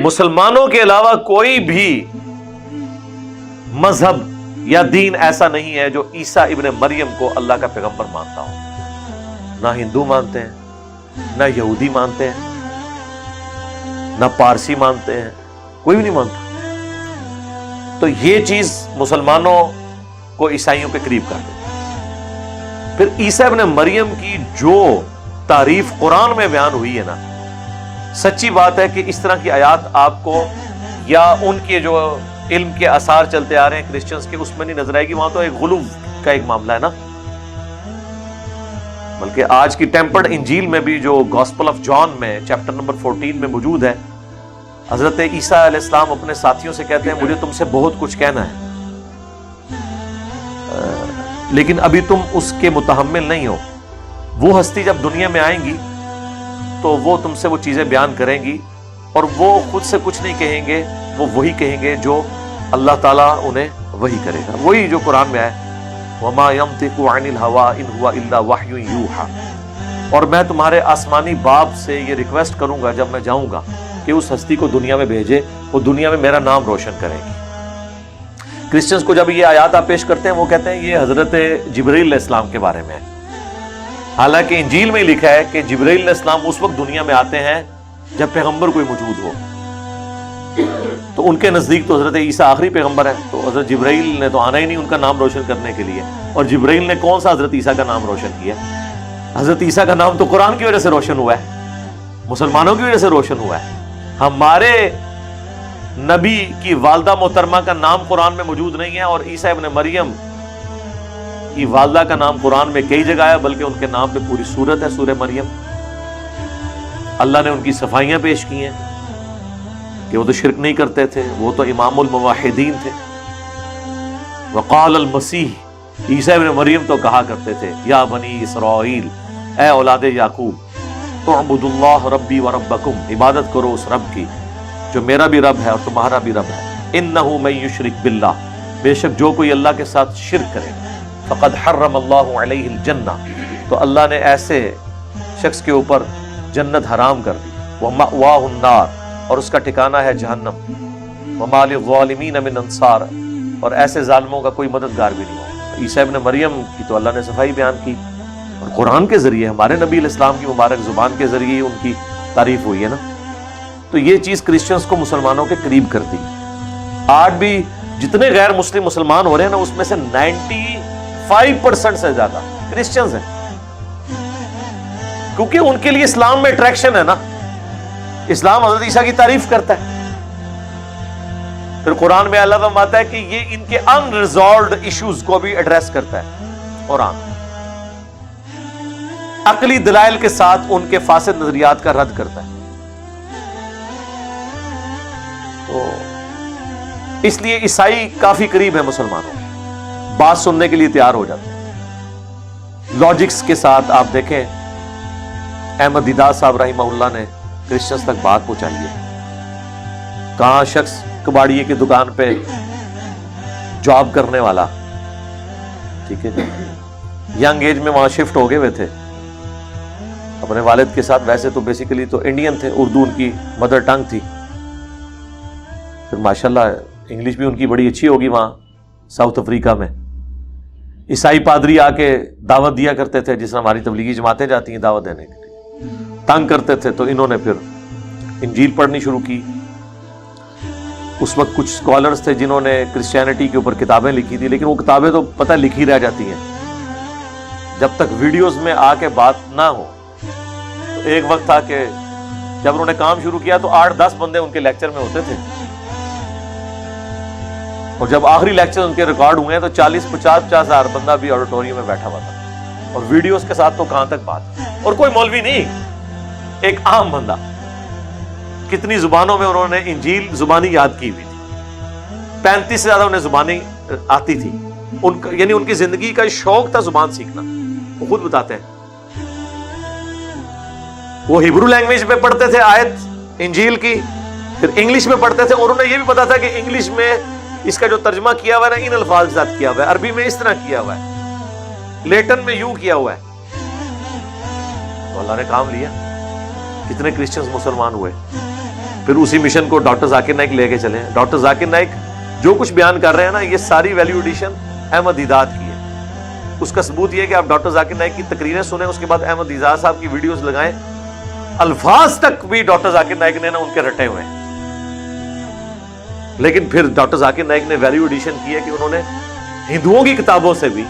مسلمانوں کے علاوہ کوئی بھی مذہب یا دین ایسا نہیں ہے جو عیسیٰ ابن مریم کو اللہ کا پیغمبر مانتا ہو. نہ ہندو مانتے ہیں، نہ یہودی مانتے ہیں، نہ پارسی مانتے ہیں، کوئی بھی نہیں مانتا. تو یہ چیز مسلمانوں کو عیسائیوں کے قریب کر دیتی. پھر عیسیٰ ابن مریم کی جو تعریف قرآن میں بیان ہوئی ہے نا، سچی بات ہے کہ اس طرح کی آیات آپ کو یا ان کے جو علم کے آثار چلتے آ رہے ہیں کرسچنز کے، اس میں نہیں نظر آئے گی. وہاں تو ایک غلو کا ایک معاملہ ہے نا. بلکہ آج کی ٹیمپرڈ انجیل میں بھی جو گاسپل آف جان میں چیپٹر نمبر 14 میں موجود ہے، حضرت عیسیٰ علیہ السلام اپنے ساتھیوں سے کہتے ہیں مجھے تم سے بہت کچھ کہنا ہے، لیکن ابھی تم اس کے متحمل نہیں ہو. وہ ہستی جب دنیا میں آئیں گی تو وہ تم سے وہ چیزیں بیان کریں گی، اور وہ خود سے کچھ نہیں کہیں گے، وہ وہی کہیں گے جو اللہ تعالیٰ انہیں وہی کرے گا، وہی جو قرآن میں ہے وَمَا يَنطِقُ عَنِ الْهَوَىٰ إِنْ هُوَ إِلَّا وَحْيٌ يُوحَىٰ. اور میں تمہارے آسمانی باپ سے یہ ریکویسٹ کروں گا جب میں جاؤں گا کہ اس ہستی کو دنیا میں بھیجے، وہ دنیا میں میرا نام روشن کرے گی. کرسچنز کو جب یہ آیات آپ پیش کرتے ہیں وہ کہتے ہیں یہ حضرت جبرائیل علیہ السلام کے بارے میں ہے. حالانکہ انجیل میں لکھا ہے کہ جبرائیل علیہ السلام اس وقت دنیا میں آتے ہیں جب پیغمبر کوئی موجود ہو. تو ان کے نزدیک تو حضرت عیسیٰ آخری پیغمبر ہے، تو حضرت جبرائیل نے تو آنا ہی نہیں ان کا نام روشن کرنے کے لیے. اور جبرائیل نے کون سا حضرت عیسیٰ کا نام روشن کیا؟ حضرت عیسیٰ کا نام تو قرآن کی وجہ سے روشن ہوا ہے، مسلمانوں کی وجہ سے روشن ہوا ہے. ہمارے نبی کی والدہ محترمہ کا نام قرآن میں موجود نہیں ہے، اور عیسیٰ ابن مریم کی والدہ کا نام قرآن میں کئی جگہ ہے، بلکہ ان کے نام پہ پوری سورت ہے، سورہ مریم. اللہ نے ان کی صفائیاں پیش کی ہیں کہ وہ تو شرک نہیں کرتے تھے، وہ تو امام الموحدین تھے. وقال المسیح، عیسیٰ ابن مریم تو کہا کرتے تھے یا بنی اسرائیل، اے اولاد یعقوب، اعبدوا اللہ ربی و ربکم، عبادت کرو اس رب کی جو میرا بھی رب ہے اور تمہارا بھی رب ہے. انہ من یشرک باللہ، بے شک جو کوئی اللہ کے ساتھ شرک کرے، فقد حرم اللہ علیہ الجنہ، تو اللہ نے ایسے شخص کے اوپر جنت حرام کر دی. ومأواہ النار، اور اس کا ٹھکانہ ہے جہنم. وما للظالمین من انصار، اور ایسے ظالموں کا کوئی مددگار بھی نہیں ہوگا. عیسیٰ ابن مریم کی تو اللہ نے صفائی بیان کی، اور قرآن کے ذریعے ہمارے نبی علیہ السلام کی مبارک زبان کے ذریعے ان کی تعریف ہوئی ہے نا. تو یہ چیز کرسچنز کو مسلمانوں کے قریب کرتی. آج بھی جتنے غیر مسلم مسلمان ہو رہے ہیں نا، اس میں سے 95% سے زیادہ کرسچنز ہیں، کیونکہ ان کے لیے اسلام میں اٹریکشن ہے نا. اسلام حضرت عیسیٰ کی تعریف کرتا ہے. پھر قرآن میں اللہ فرماتا ہے کہ یہ ان کے انریزالوڈ ایشوز کو بھی ایڈریس کرتا ہے. قرآن عقلی دلائل کے ساتھ ان کے فاسد نظریات کا رد کرتا ہے. تو اس لیے عیسائی کافی قریب ہے مسلمانوں کے، بات سننے کے لیے تیار ہو جاتے ہیں لاجکس کے ساتھ. آپ دیکھیں احمد دیدار صاحب رحمہ اللہ نے کرسچنز تک بات پہنچائی ہے. کہاں شخص کباڑیے کی دکان پہ جاب کرنے والا، ٹھیک ہے، ینگ ایج میں وہاں شفٹ ہو گئے ہوئے تھے اپنے والد کے ساتھ. ویسے تو بیسیکلی تو انڈین تھے، اردو ان کی مدر ٹنگ تھی. پھر ماشاءاللہ انگلش بھی ان کی بڑی اچھی ہوگی وہاں ساؤتھ افریقہ میں. عیسائی پادری آ کے دعوت دیا کرتے تھے، جس طرح ہماری تبلیغی جماعتیں جاتی ہیں دعوت دینے کے لیے، تنگ کرتے تھے. تو انہوں نے پھر انجیل پڑھنی شروع کی. اس وقت کچھ اسکالرز تھے جنہوں نے کرسچینٹی کے اوپر کتابیں لکھی تھی، لیکن وہ کتابیں تو پتہ لکھی رہ جاتی ہیں جب تک ویڈیوز میں آ کے بات نہ ہو. تو ایک وقت تھا کہ جب انہوں نے کام شروع کیا تو 8-10 بندے ان کے لیکچر میں ہوتے تھے، اور جب آخری لیکچر ان کے ریکارڈ ہوئے ہیں تو 40-50 ہزار بندہ بھی آڈیٹوریم میں بیٹھا ہوا تھا. اور ویڈیوز کے ساتھ تو کہاں تک بات، اور کوئی مولوی نہیں، ایک عام بندہ. کتنی زبانوں میں انہوں نے انجیل زبانی یاد کی ہوئی تھی، 35 سے زیادہ انہیں زبانی آتی تھی. یعنی ان کی زندگی کا شوق تھا زبان سیکھنا. وہ خود بتاتے ہیں وہ ہیبرو لینگویج میں پڑھتے تھے آیت انجیل کی، پھر انگلش میں پڑھتے تھے، اور انہیں یہ بھی پتا تھا کہ انگلش میں اس کا جو ترجمہ کیا ہوا ہے نا ان الفاظ کے ساتھ کیا ہوا ہے، عربی میں اس طرح کیا ہوا ہے، لیٹن میں یوں کیا ہوا ہے. تو اللہ نے کام لیا. کتنے کرسچنز مسلمان ہوئے. پھر اسی مشن کو ڈاکٹر ذاکر نائک لے کے چلے ہیں. ڈاکٹر ذاکر نائک جو کچھ بیان کر رہے ہیں نا، یہ ساری ویلیو ایڈیشن احمد دیدات کی ہے. اس کا ثبوت یہ ہے کہ آپ ڈاکٹر ذاکر نائک کی تقریریں سنیں، اس کے بعد احمد دیدات صاحب کی ویڈیوز لگائیں، الفاظ تک بھی ڈاکٹر ذاکر نائک نے نا ان کے رٹے ہوئے ہیں. لیکن پھر ڈاکٹر ذاکر نائک نے ویلیو ایڈیشن کی ہے کہ انہوں نے ہندوؤں کی کتابوں سے بھی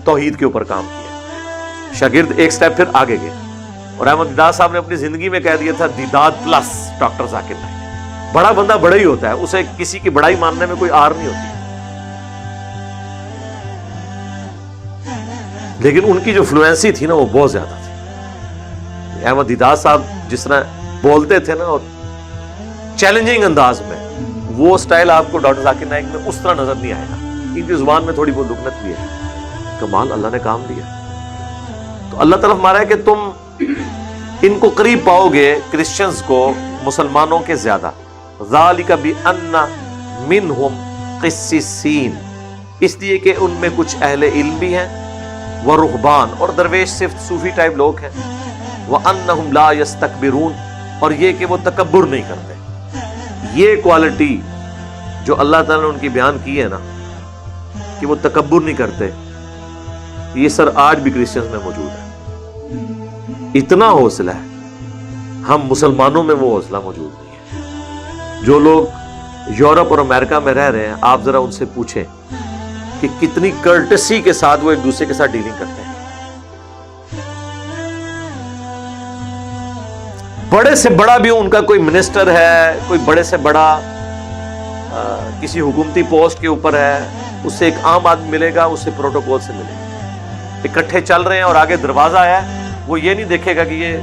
توحید کے اوپر کام کیا. شاگرد ایک سٹیپ پھر آگے گئے، اور احمد دیدات صاحب نے اپنی زندگی میں کہہ دیا تھا دیدات پلس ڈاکٹر ذاکر نائک. بڑا بندہ بڑا ہی ہوتا ہے، اسے کسی کی بڑائی ماننے میں کوئی آر نہیں ہوتی. لیکن ان کی جو فلوئنسی تھی نا وہ بہت زیادہ تھی. احمد دیدات صاحب جس طرح بولتے تھے نا اور چیلنجنگ انداز میں، وہ سٹائل آپ کو ڈاکٹر ذاکر نائک میں اس طرح نظر نہیں آئے گا. ان کی زبان میں تھوڑی بہت لکنت بھی ہے. کمال، اللہ نے کام دیا. تو اللہ طرف مارا ہے کہ تم ان کو قریب پاؤ گے، کرسچنز کو مسلمانوں کے زیادہ. ذالک بأن منہم قسیسین، اس لیے کہ ان میں کچھ اہل علم بھی ہیں، ورہبان، اور درویش صرف صوفی ٹائپ لوگ ہیں، وانہم لا یستکبرون، اور یہ کہ وہ تکبر نہیں کرتے. یہ کوالٹی جو اللہ تعالیٰ نے ان کی بیان کی ہے نا کہ وہ تکبر نہیں کرتے، یہ سر آج بھی کرسچنز میں موجود ہے. اتنا حوصلہ ہے، ہم مسلمانوں میں وہ حوصلہ موجود نہیں ہے. جو لوگ یورپ اور امریکہ میں رہ رہے ہیں، آپ ذرا ان سے پوچھیں کہ کتنی کرٹسی کے ساتھ وہ ایک دوسرے کے ساتھ ڈیلنگ کرتے ہیں. بڑے سے بڑا بھی ان کا کوئی منسٹر ہے، کوئی بڑے سے بڑا کسی حکومتی پوسٹ کے اوپر ہے، اس سے ایک عام آدمی ملے گا، اس سے پروٹوکول سے ملے گا. اکٹھے چل رہے ہیں اور آگے دروازہ ہے، وہ یہ نہیں دیکھے گا کہ یہ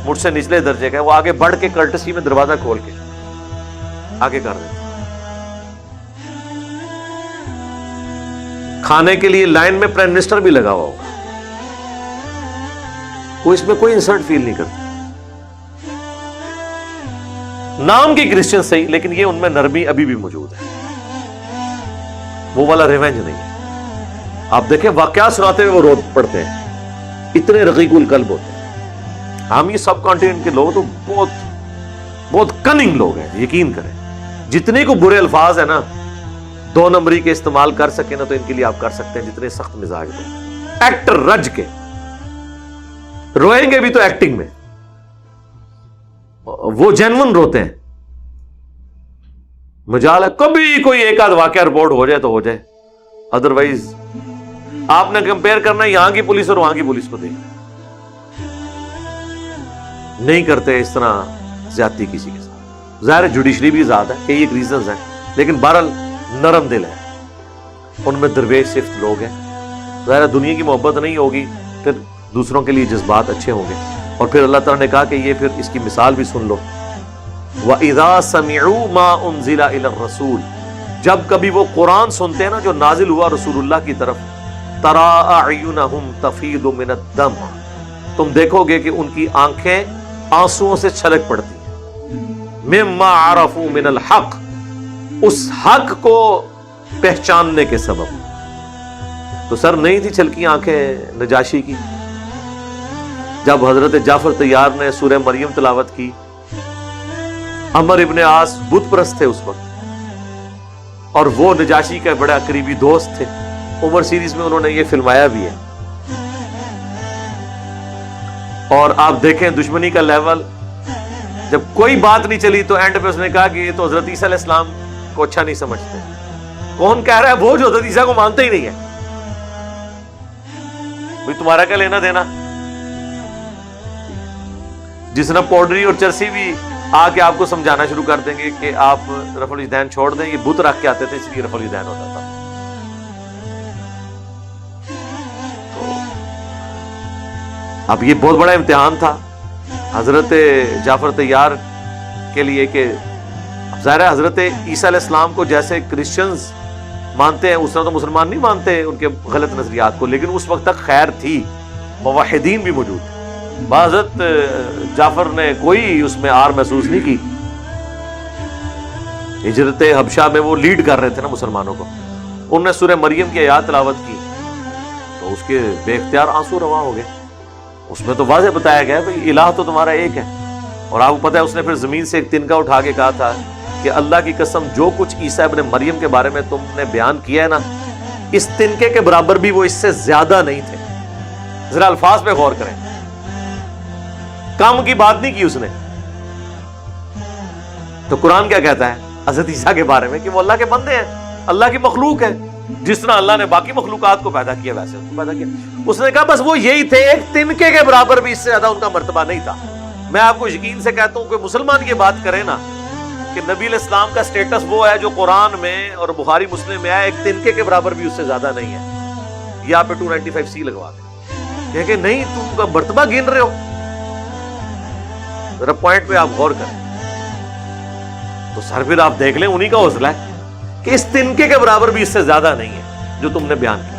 مجھ سے نچلے درجے کا ہے، وہ آگے بڑھ کے کرٹسی میں دروازہ کھول کے آگے کر دیتے. کھانے کے لیے لائن میں پرائم منسٹر بھی لگا ہوا ہوگا، وہ اس میں کوئی انسلٹ فیل نہیں کرتا. نام کی کرسچن صحیح، لیکن یہ ان میں نرمی ابھی بھی موجود ہے، وہ والا ریونج نہیں ہے. آپ دیکھیں واقعات سناتے ہوئے وہ رو پڑتے ہیں، اتنے رقیق القلب ہوتے ہیں. ہم یہ سب کانٹیننٹ کے لوگ تو بہت بہت کننگ لوگ ہیں، یقین کریں. جتنے کو برے الفاظ ہیں نا 2 نمبری کے استعمال کر سکے نا تو ان کے لیے آپ کر سکتے ہیں. جتنے سخت مزاج لوگ، ایکٹر رج کے روئیں گے بھی تو ایکٹنگ میں، وہ جینون روتے ہیں. مجال ہے کبھی کوئی ایک آدھ واقعہ رپورٹ ہو جائے تو ہو جائے، ادروائز آپ نے کمپیئر کرنا یہاں کی پولیس اور وہاں کی پولیس کو دیکھ. نہیں کرتے اس طرح زیادتی کسی کے ساتھ. ظاہر جوڈیشری بھی ذات ہے، کئی ایک ریزنز ہیں، لیکن بہرحال نرم دل ہے. ان میں درویش صرف لوگ ہیں. ظاہر دنیا کی محبت نہیں ہوگی، پھر دوسروں کے لیے جذبات اچھے ہوں گے. اور پھر اللہ تعالیٰ نے کہا کہ یہ پھر اس کی مثال بھی سن لو. وَإِذَا سَمِعُوا مَا أُنزِلَ إِلَى الرَّسُولِ، جب کبھی وہ قرآن سنتے ہیں نا جو نازل ہوا رسول اللہ کی طرف، تَرَىٰ أَعْيُنَهُمْ تَفِيضُ مِنَ الدَّمْعِ، تم دیکھو گے کہ ان کی آنکھیں آنسوؤں سے چھلک پڑتی ہیں. مِمَّا عَرَفُوا مِنَ الْحَقِّ، اس حق کو پہچاننے کے سبب. تو سر نہیں تھی چھلکی آنکھیں نجاشی کی جب حضرت جعفر طیار نے سورہ مریم تلاوت کی. عمر ابن عاص بت پرست تھے اس وقت، اور وہ نجاشی کا بڑا قریبی دوست تھے. عمر سیریز میں انہوں نے یہ فلمایا بھی ہے. اور آپ دیکھیں دشمنی کا لیول، جب کوئی بات نہیں چلی تو اینڈ پہ اس نے کہا کہ یہ تو حضرت عیسیٰ علیہ السلام کو اچھا نہیں سمجھتے. کون کہہ رہا ہے؟ وہ جو حضرت عیسیٰ کو مانتے ہی نہیں ہے. بھئی تمہارا کیا لینا دینا؟ جس نے پاؤڈری اور چرسی بھی آ کے آپ کو سمجھانا شروع کر دیں گے کہ آپ رفع الیدین چھوڑ دیں، یہ بت رکھ کے آتے تھے اس لیے رفع الیدین ہوتا تھا. اب یہ بہت بڑا امتحان تھا حضرت جعفر طیار کے لیے کہ ظاہر ہے حضرت عیسیٰ علیہ السلام کو جیسے کرسچنز مانتے ہیں اس طرح تو مسلمان نہیں مانتے ان کے غلط نظریات کو، لیکن اس وقت تک خیر تھی، موحدین بھی موجود تھے. حضرت جعفر نے کوئی اس میں آر محسوس نہیں کی. ہجرت حبشہ میں وہ لیڈ کر رہے تھے نا مسلمانوں کو. انہوں نے سورہ مریم کی آیات تلاوت کی تو اس کے بے اختیار آنسو رواں ہو گئے. اس میں تو واضح بتایا گیا بھئی الہ تو تمہارا ایک ہے، اور آپ کو پتہ ہے اس نے پھر زمین سے ایک تنکا اٹھا کے کہا تھا کہ اللہ کی قسم جو کچھ عیسیٰ ابن مریم کے بارے میں تم نے بیان کیا ہے نا، اس تنکے کے برابر بھی وہ اس سے زیادہ نہیں تھے. ذرا الفاظ پہ غور کریں، کم کی بات نہیں کی اس نے. تو قرآن کیا کہتا ہے حضرت عیسیٰ کے بارے میں کہ وہ اللہ کے بندے ہیں، اللہ کی مخلوق ہے. جس طرح اللہ نے باقی مخلوقات کو پیدا کیا ویسے ان کو پیدا کیا. اس نے کہا بس وہ یہی تھے، ایک تنکے کے برابر بھی اس سے زیادہ ان کا مرتبہ نہیں تھا. میں آپ کو یقین سے کہتا ہوں کہ مسلمان یہ بات کرے نا کہ نبی علیہ السلام کا سٹیٹس وہ ہے جو قرآن میں اور بخاری مسلم میں ہے، ایک تنکے کے برابر بھی اس سے زیادہ نہیں ہے. یہ آپ پہ 295C لگوا دیں کہ نہیں تم کا مرتبہ گن رہے ہو. ذرا پوائنٹ پہ آپ غور کریں تو سر پھر آپ دیکھ لیں انہی کا حوصلہ ہے کہ اس تنکے کے برابر بھی اس سے زیادہ نہیں ہے جو تم نے بیان کیا.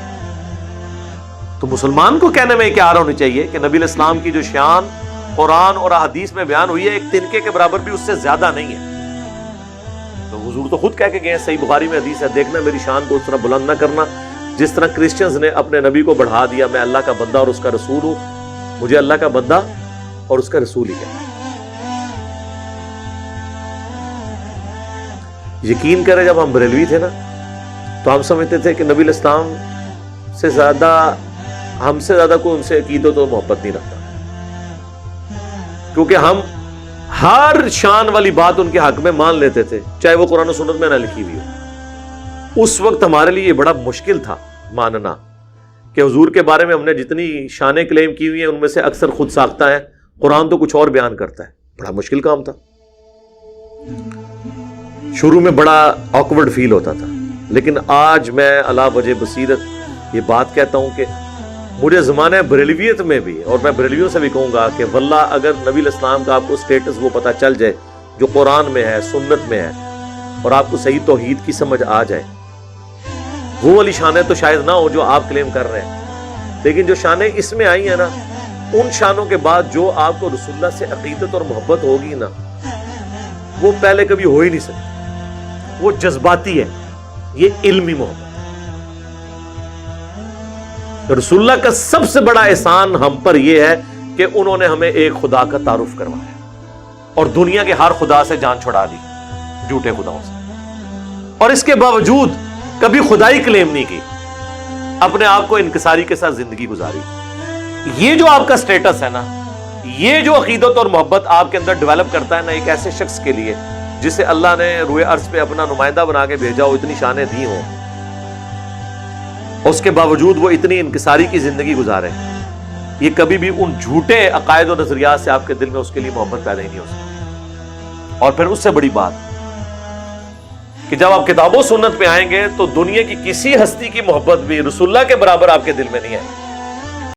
تو مسلمان کو کہنے میں کیا آ رہا ہونی چاہیے کہ نبی علیہ السلام کی جو شان قرآن اور احادیث میں بیان ہوئی ہے ایک تنکے کے برابر بھی اس سے زیادہ نہیں ہے. تو حضور تو خود کہہ کے گئے ہیں، صحیح بخاری میں حدیث ہے، دیکھنا میری شان کو اس طرح بلند نہ کرنا جس طرح کرسچنز نے اپنے نبی کو بڑھا دیا. میں اللہ کا بندہ اور اس کا رسول ہوں، مجھے اللہ کا بندہ اور اس کا رسول ہی کہنا. یقین کرے جب ہم بریلوی تھے نا تو ہم سمجھتے تھے کہ نبی علیہ السلام سے زیادہ ہم سے زیادہ کوئی ان سے عقیدت و محبت نہیں رکھتا، کیونکہ ہم ہر شان والی بات ان کے حق میں مان لیتے تھے چاہے وہ قرآن و سنت میں نہ لکھی ہوئی ہو. اس وقت ہمارے لیے یہ بڑا مشکل تھا ماننا کہ حضور کے بارے میں ہم نے جتنی شانیں کلیم کی ہوئی ہیں ان میں سے اکثر خود ساختہ ہیں، قرآن تو کچھ اور بیان کرتا ہے. بڑا مشکل کام تھا. شروع میں بڑا آکورڈ فیل ہوتا تھا، لیکن آج میں علا وجہ بصیرت یہ بات کہتا ہوں کہ مجھے زمانہ بریلویت میں بھی، اور میں بریلویوں سے بھی کہوں گا کہ واللہ اگر نبی علیہ السلام کا آپ کو سٹیٹس وہ پتہ چل جائے جو قرآن میں ہے، سنت میں ہے، اور آپ کو صحیح توحید کی سمجھ آ جائے، وہ والی شانیں تو شاید نہ ہو جو آپ کلیم کر رہے ہیں، لیکن جو شانیں اس میں آئی ہیں نا ان شانوں کے بعد جو آپ کو رسول اللہ سے عقیدت اور محبت ہوگی نا وہ پہلے کبھی ہو ہی نہیں سکتی. وہ جذباتی ہے، یہ علمی محبت. رسول اللہ کا سب سے بڑا احسان ہم پر یہ ہے کہ انہوں نے ہمیں ایک خدا کا تعارف کروایا اور دنیا کے ہر خدا سے جان چھڑا دی، جھوٹے خداؤں سے، اور اس کے باوجود کبھی خدائی کلیم نہیں کی، اپنے آپ کو انکساری کے ساتھ زندگی گزاری. یہ جو آپ کا سٹیٹس ہے نا، یہ جو عقیدت اور محبت آپ کے اندر ڈیولپ کرتا ہے نا ایک ایسے شخص کے لیے جسے اللہ نے روئے عرض پہ اپنا نمائندہ بنا کے بھیجا ہو، اتنی شانیں دی ہوں، اس کے باوجود وہ اتنی انکساری کی زندگی گزارے، یہ کبھی بھی ان جھوٹے عقائد و نظریات سے آپ کے دل میں اس کے لیے محبت پیدا ہی نہیں ہو سکتی. اور پھر اس سے بڑی بات کہ جب آپ کتاب و سنت پہ آئیں گے تو دنیا کی کسی ہستی کی محبت بھی رسول اللہ کے برابر آپ کے دل میں نہیں آئے.